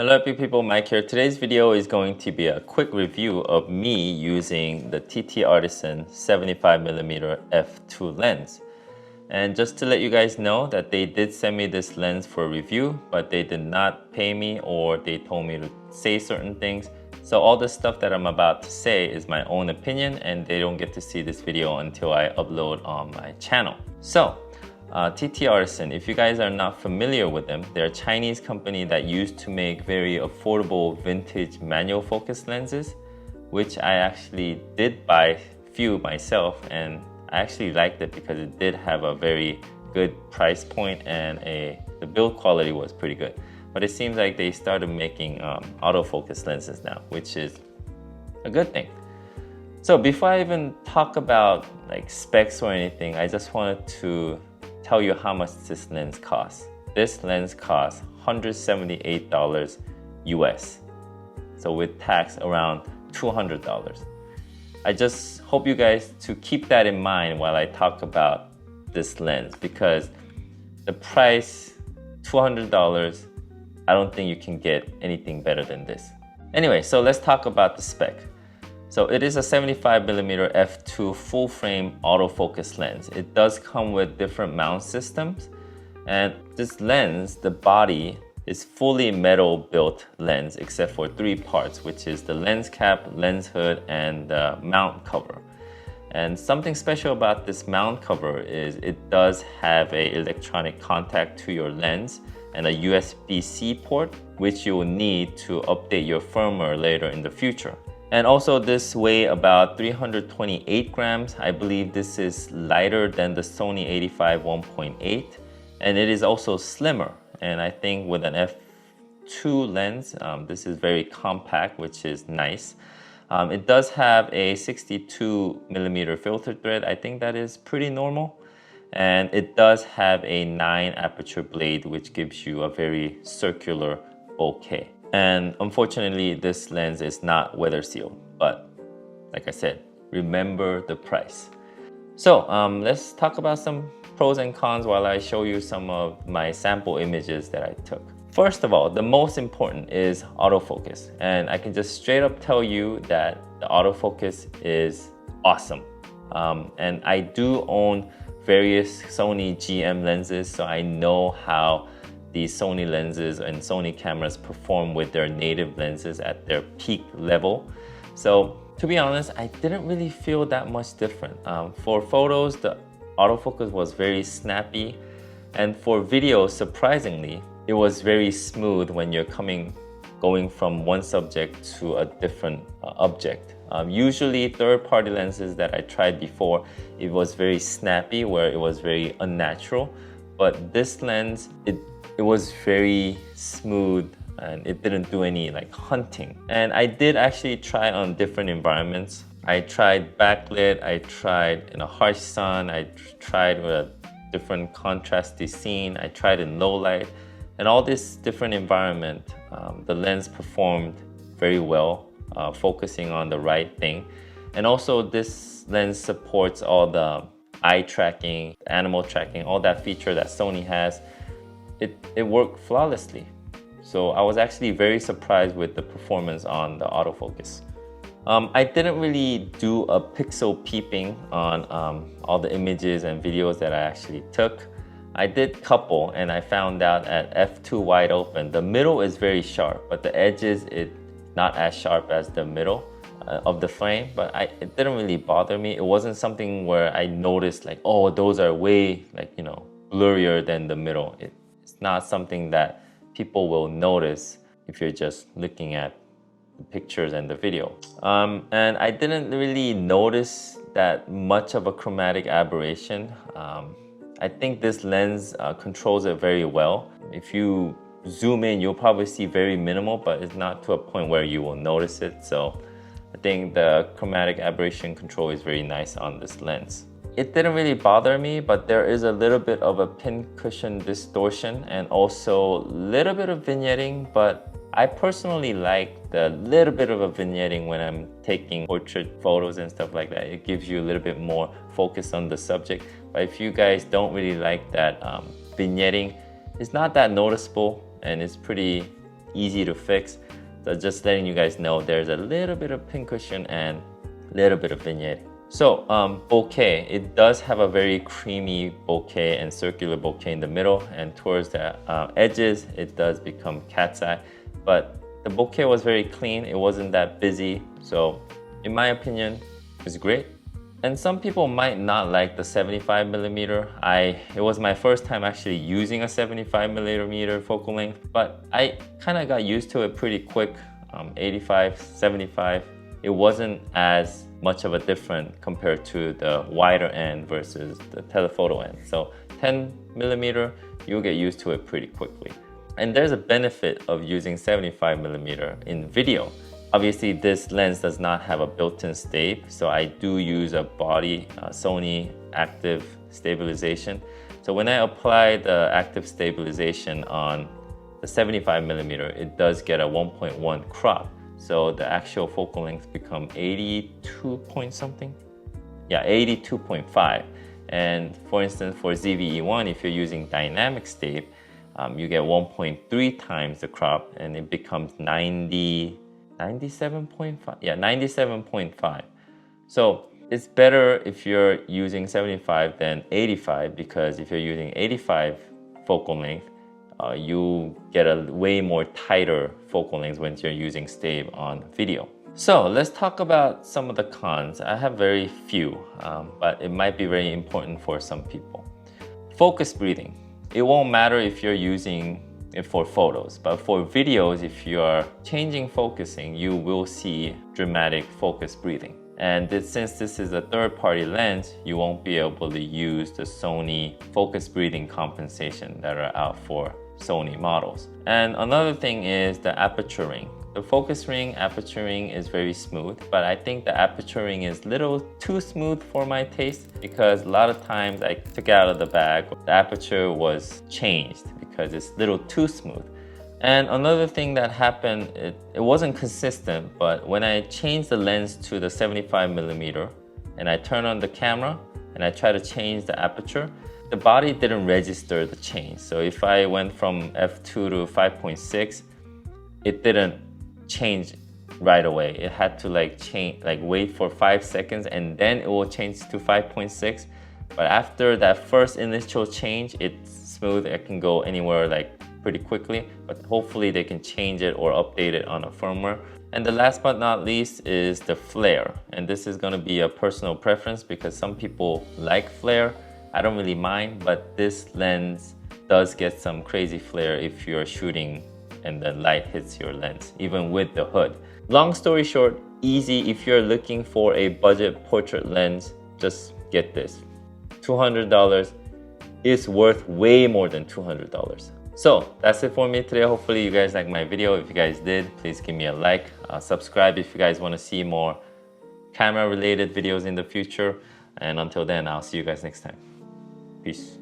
Hello happy people, Mike here. Today's video is going to be a quick review of me using the TTARTISAN 75mm f2 lens. And just to let you guys know that they did send me this lens for review, but they did not pay me or they told me to say certain things. So all the stuff that I'm about to say is my own opinion and they don't get to see this video until I upload on my channel. So TTARTISAN, if you guys are not familiar with them, they're a Chinese company that used to make very affordable vintage manual focus lenses, which I actually did buy a few myself, and I actually liked it because it did have a very good price point and the build quality was pretty good. But it seems like they started making autofocus lenses now, which is a good thing. So before I even talk about like specs or anything, I just wanted to tell you how much this lens costs. This lens costs $178 US. So with tax around $200. I just hope you guys to keep that in mind while I talk about this lens, because the price, $200, I don't think you can get anything better than this. Anyway, so let's talk about the spec. So it is a 75mm f2 full frame autofocus lens. It does come with different mount systems, and this lens, the body is fully metal built lens except for three parts, which is the lens cap, lens hood, and the mount cover. And something special about this mount cover is it does have an electronic contact to your lens and a USB-C port, which you will need to update your firmware later in the future. And also this weighs about 328 grams. I believe this is lighter than the Sony 85 1.8, and it is also slimmer. And I think with an f2 lens, this is very compact, which is nice. It does have a 62mm filter thread. I think that is pretty normal. And it does have a 9 aperture blade, which gives you a very circular bokeh. And unfortunately, this lens is not weather sealed, but like I said, remember the price. So let's talk about some pros and cons while I show you some of my sample images that I took. First of all, the most important is autofocus. And I can just straight up tell you that the autofocus is awesome. And I do own various Sony GM lenses, so I know how these Sony lenses and Sony cameras perform with their native lenses at their peak level. So to be honest, I didn't really feel that much different. For photos, the autofocus was very snappy, and for video, surprisingly, it was very smooth when you're going from one subject to a different object. Usually third-party lenses that I tried before, it was very snappy where it was very unnatural, but this lens, it was very smooth and it didn't do any like hunting. And I did actually try on different environments. I tried backlit, I tried in a harsh sun, I tried with a different contrasty scene, I tried in low light, and all this different environment, the lens performed very well, focusing on the right thing. And also this lens supports all the eye tracking, animal tracking, all that feature that Sony has. It worked flawlessly. So I was actually very surprised with the performance on the autofocus. I didn't really do a pixel peeping on all the images and videos that I actually took. I did couple, and I found out at f2 wide open, the middle is very sharp, but the edges, it's not as sharp as the middle of the frame, but it didn't really bother me. It wasn't something where I noticed like, oh, those are way blurrier than the middle. It's not something that people will notice if you're just looking at the pictures and the video. And I didn't really notice that much of a chromatic aberration. I think this lens controls it very well. If you zoom in, you'll probably see very minimal, but it's not to a point where you will notice it. So I think the chromatic aberration control is very nice on this lens. It didn't really bother me, but there is a little bit of a pincushion distortion and also a little bit of vignetting, but I personally like the little bit of a vignetting when I'm taking portrait photos and stuff like that. It gives you a little bit more focus on the subject. But if you guys don't really like that vignetting, it's not that noticeable and it's pretty easy to fix. So just letting you guys know there's a little bit of pincushion and a little bit of vignette. So bokeh, it does have a very creamy bokeh and circular bokeh in the middle, and towards the edges it does become cat's eye. But the bokeh was very clean, it wasn't that busy, so in my opinion it's great. And some people might not like the 75mm. It was my first time actually using a 75mm focal length, but I kind of got used to it pretty quick. 85, 75, it wasn't as much of a difference compared to the wider end versus the telephoto end. So 10mm, you'll get used to it pretty quickly. And there's a benefit of using 75mm in video. Obviously, this lens does not have a built-in stave, so I do use a body Sony active stabilization. So when I apply the active stabilization on the 75mm, it does get a 1.1 crop. So the actual focal length become 82 point something? Yeah, 82.5. And for instance, for ZVE1, if you're using dynamic stave, you get 1.3 times the crop, and it becomes 97.5. Yeah, 97.5. So it's better if you're using 75 than 85, because if you're using 85 focal length, you get a way more tighter focal length when you're using stave on video. So let's talk about some of the cons. I have very few, but it might be very important for some people. Focus breathing. It won't matter if you're using it for photos, but for videos, if you are changing focusing, you will see dramatic focus breathing. And since this is a third-party lens, you won't be able to use the Sony focus breathing compensation that are out for Sony models. And another thing is the aperture ring. The focus ring, aperture ring is very smooth, but I think the aperture ring is a little too smooth for my taste, because a lot of times I took it out of the bag, the aperture was changed because it's a little too smooth. And another thing that happened, it wasn't consistent, but when I changed the lens to the 75mm and I turn on the camera and I try to change the aperture, the body didn't register the change. So if I went from f2 to 5.6, it didn't change right away. It had to wait for 5 seconds and then it will change to 5.6. But after that first initial change, it's smooth. It can go anywhere pretty quickly, but hopefully they can change it or update it on a firmware. And the last but not least is the flare. And this is going to be a personal preference, because some people like flare. I don't really mind, but this lens does get some crazy flare if you're shooting and the light hits your lens, even with the hood. Long story short, easy. If you're looking for a budget portrait lens, just get this. $200 is worth way more than $200. So that's it for me today. Hopefully you guys liked my video. If you guys did, please give me a like. Subscribe if you guys want to see more camera related videos in the future. And until then, I'll see you guys next time. Peace.